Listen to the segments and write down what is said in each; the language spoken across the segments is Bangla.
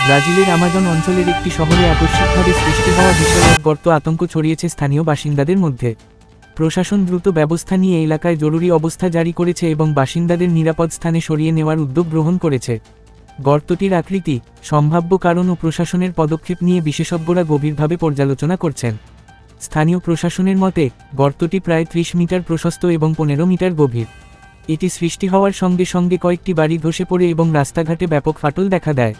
ব্রাজিলের আমাজন অঞ্চলের একটি শহরে আকস্মিকভাবে সৃষ্টি হওয়া বিশাল এক গর্ত আতঙ্ক ছড়িয়েছে স্থানীয় বাসিন্দাদের মধ্যে। প্রশাসন দ্রুত ব্যবস্থা নিয়ে এলাকায় জরুরি অবস্থা জারি করেছে এবং বাসিন্দাদের নিরাপদ স্থানে সরিয়ে নেওয়ার উদ্যোগ গ্রহণ করেছে। গর্তটির আকৃতি, সম্ভাব্য কারণ ও প্রশাসনের পদক্ষেপ নিয়ে বিশেষজ্ঞরা গভীরভাবে পর্যালোচনা করছেন। স্থানীয় প্রশাসনের মতে, গর্তটি প্রায় 30 মিটার প্রশস্ত এবং 15 মিটার গভীর। এটি সৃষ্টি হওয়ার সঙ্গে সঙ্গে কয়েকটি বাড়ি ধসে পড়ে এবং রাস্তাঘাটে ব্যাপক ফাটল দেখা দেয়।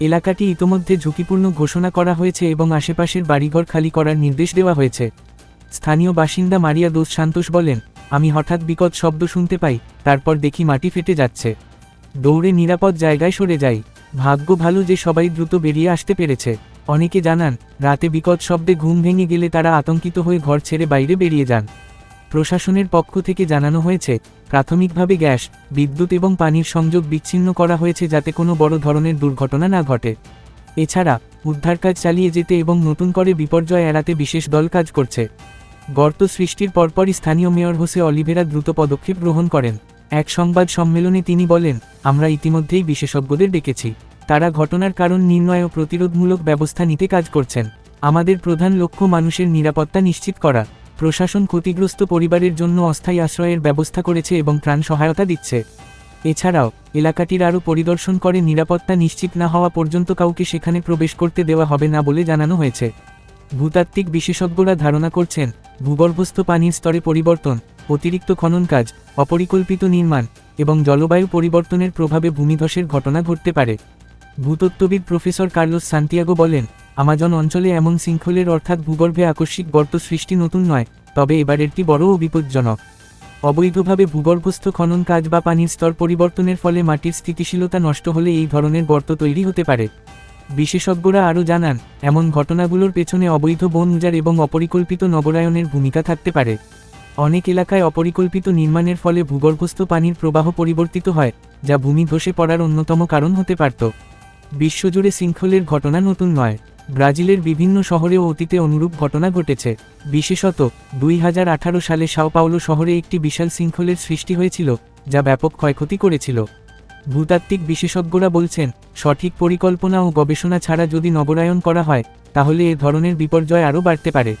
এলাকাটি ইতোমধ্যে ঝুঁকিপূর্ণ ঘোষণা করা হয়েছে এবং আশেপাশের বাড়িঘর খালি করার নির্দেশ দেওয়া হয়েছে। স্থানীয় বাসিন্দা মারিয়া দোস সান্তোস বলেন, আমি হঠাৎ বিকট শব্দ শুনতে পাই, তারপর দেখি মাটি ফেটে যাচ্ছে। দৌড়ে নিরাপদ জায়গায় সরে যাই। ভাগ্য ভালো যে সবাই দ্রুত বেরিয়ে আসতে পেরেছে। অনেকে জানান, রাতে বিকট শব্দে ঘুম ভেঙে গেলে তারা আতঙ্কিত হয়ে ঘর ছেড়ে বাইরে বেরিয়ে যান। প্রশাসনের পক্ষ থেকে জানানো হয়েছে, প্রাথমিকভাবে গ্যাস, বিদ্যুৎ এবং পানির সংযোগ বিচ্ছিন্ন করা হয়েছে যাতে কোনো বড় ধরনের দুর্ঘটনা না ঘটে। এছাড়া উদ্ধার কাজ চালিয়ে যেতে এবং নতুন করে বিপর্যয় এড়াতে বিশেষ দল কাজ করছে। গর্ত সৃষ্টির পরপরই স্থানীয় মেয়র হোসে অলিভেরা দ্রুত পদক্ষেপ গ্রহণ করেন। এক সংবাদ সম্মেলনে তিনি বলেন, আমরা ইতিমধ্যেই বিশেষজ্ঞদের ডেকেছি। তারা ঘটনার কারণ নির্ণয় ও প্রতিরোধমূলক ব্যবস্থা নিতে কাজ করছেন। আমাদের প্রধান লক্ষ্য মানুষের নিরাপত্তা নিশ্চিত করা। প্রশাসন ক্ষতিগ্রস্ত পরিবারের জন্য অস্থায়ী আশ্রয়ের ব্যবস্থা করেছে এবং ত্রাণ সহায়তা দিচ্ছে। এছাড়াও এলাকাটির আরও পরিদর্শন করে নিরাপত্তা নিশ্চিত না হওয়া পর্যন্ত কাউকে সেখানে প্রবেশ করতে দেওয়া হবে না বলে জানানো হয়েছে। ভূতাত্ত্বিক বিশেষজ্ঞরা ধারণা করছেন, ভূগর্ভস্থ পানির স্তরে পরিবর্তন, অতিরিক্ত খনন কাজ, অপরিকল্পিত নির্মাণ এবং জলবায়ু পরিবর্তনের প্রভাবে ভূমিধসের ঘটনা ঘটতে পারে। ভূতত্ত্ববিদ প্রফেসর কার্লোস সান্তিয়াগো বলেন, আমাজন অঞ্চলে এমন শৃঙ্খলের অর্থাৎ ভূগর্ভে আকস্মিক গর্ত সৃষ্টি নতুন নয়, তবে এবারেরটি বড় ও বিপজ্জনক। অবৈধভাবে ভূগর্ভস্থ খনন কাজ বা পানির স্তর পরিবর্তনের ফলে মাটির স্থিতিশীলতা নষ্ট হলে এই ধরনের গর্ত তৈরি হতে পারে। বিশেষজ্ঞরা আরও জানান, এমন ঘটনাগুলোর পেছনে অবৈধ বন উজাড় এবং অপরিকল্পিত নগরায়নের ভূমিকা থাকতে পারে। অনেক এলাকায় অপরিকল্পিত নির্মাণের ফলে ভূগর্ভস্থ পানির প্রবাহ পরিবর্তিত হয়, যা ভূমি ধসে পড়ার অন্যতম কারণ হতে পারত। বিশ্বজুড়ে শৃঙ্খলের ঘটনা নতুন নয়। ব্রাজিলের বিভিন্ন শহরেও অতীতে অনুরূপ ঘটনা ঘটেছে। বিশেষত 2018 সালে সাও পাওলো শহরে একটি বিশাল শৃঙ্খলের সৃষ্টি হয়েছিল, যা ব্যাপক ক্ষয়ক্ষতি করেছিল। ভূতাত্ত্বিক বিশেষজ্ঞরা বলছেন, সঠিক পরিকল্পনা ও গবেষণা ছাড়া যদি নগরায়ন করা হয়, তাহলে এ ধরনের বিপর্যয় আরও বাড়তে পারে।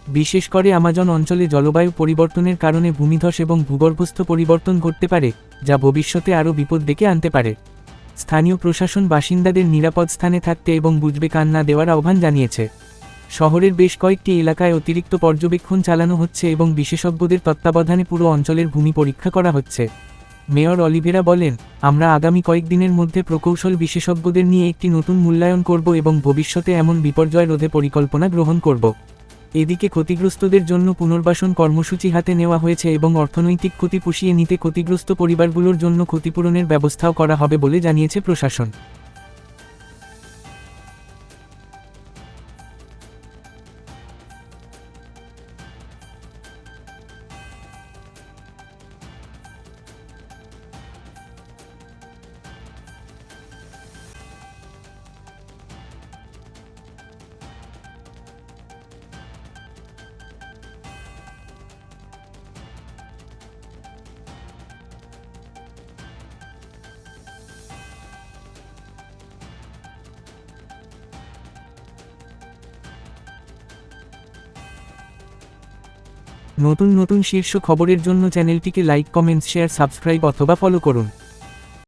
বিশেষ করে আমাজন অঞ্চলে জলবায়ু পরিবর্তনের কারণে ভূমিধস এবং ভূগর্ভস্থ পরিবর্তন ঘটতে পারে, যা ভবিষ্যতে আরও বিপদ ডেকে আনতে পারে। স্থানীয় প্রশাসন বাসিন্দাদের নিরাপদ স্থানে থাকতে এবং বুঝবে কান না দেওয়ার আহ্বান জানিয়েছে। শহরের বেশ কয়েকটি এলাকায় অতিরিক্ত পর্যবেক্ষণ চালানো হচ্ছে এবং বিশেষজ্ঞদের তত্ত্বাবধানে পুরো অঞ্চলের ভূমি পরীক্ষা করা হচ্ছে। মেয়র অলিভেরা বলেন, আমরা আগামী কয়েকদিনের মধ্যে প্রকৌশল বিশেষজ্ঞদের নিয়ে একটি নতুন মূল্যায়ন করব এবং ভবিষ্যতে এমন বিপর্যয় রোধে পরিকল্পনা গ্রহণ করব। এদিকে ক্ষতিগ্রস্তদের জন্য পুনর্বাসন কর্মসূচি হাতে নেওয়া হয়েছে এবং অর্থনৈতিক ক্ষতি পুষিয়ে নিতে ক্ষতিগ্রস্ত পরিবারগুলোর জন্য ক্ষতিপূরণের ব্যবস্থাও করা হবে বলে জানিয়েছে প্রশাসন। নতুন নতুন শীর্ষ খবরের জন্য চ্যানেলটিকে লাইক, কমেন্টস, শেয়ার, সাবস্ক্রাইব অথবা ফলো করুন।